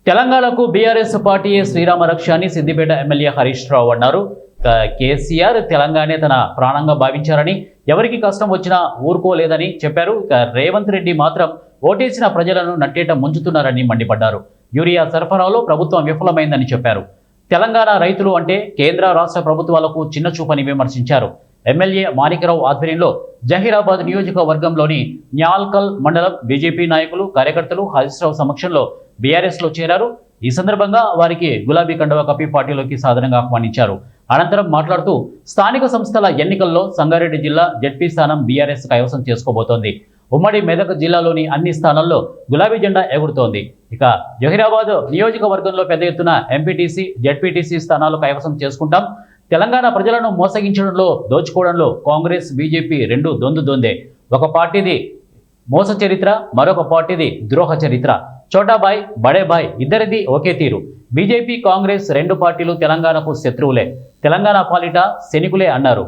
తెలంగాణకు BRS party Srirama రక్ష అని సిద్దిపేట ఎమ్మెల్యే హరీష్ రావు అన్నారు. కేసీఆర్ తెలంగాణే తన ప్రాణంగా భావించారని, ఎవరికి కష్టం వచ్చినా ఊరుకోలేదని చెప్పారు. రేవంత్ రెడ్డి మాత్రం ఓటేసిన ప్రజలను నట్టేట ముంచుతున్నారని మండిపడ్డారు. యూరియా సరఫరాలో ప్రభుత్వం విఫలమైందని చెప్పారు. తెలంగాణ రైతులు అంటే కేంద్ర రాష్ట్ర ప్రభుత్వాలకు చిన్న చూపని విమర్శించారు. ఎమ్మెల్యే మాణిక్రావు ఆధ్వర్యంలో జహీరాబాద్ నియోజకవర్గంలోని న్యాల్కల్ మండలం బీజేపీ నాయకులు, కార్యకర్తలు హరీష్ రావు సమక్షంలో బీఆర్ఎస్లో చేరారు. ఈ సందర్భంగా వారికి గులాబీ కండువా కప్పి పార్టీలోకి సాధారణంగా ఆహ్వానించారు. అనంతరం మాట్లాడుతూ స్థానిక సంస్థల ఎన్నికల్లో సంగారెడ్డి జిల్లా జడ్పీ స్థానం బీఆర్ఎస్ కైవసం చేసుకోబోతోంది. ఉమ్మడి మెదక్ జిల్లాలోని అన్ని స్థానాల్లో గులాబీ జెండా ఎగురుతోంది. ఇక జహీరాబాద్ నియోజకవర్గంలో పెద్ద ఎత్తున ఎంపీటీసీ, జడ్పీటీసీ స్థానాలు కైవసం చేసుకుంటాం. తెలంగాణ ప్రజలను మోసగించడంలో, దోచుకోవడంలో కాంగ్రెస్, బీజేపీ రెండు దొందే. ఒక పార్టీది మోస చరిత్ర, మరొక పార్టీది ద్రోహ చరిత్ర. చోటాబాయ్, బడేబాయ్ ఇద్దరిది ఒకే తీరు. బీజేపీ, కాంగ్రెస్ రెండు పార్టీలు తెలంగాణకు శత్రువులే, తెలంగాణ పాలిట శనికులే అన్నారు.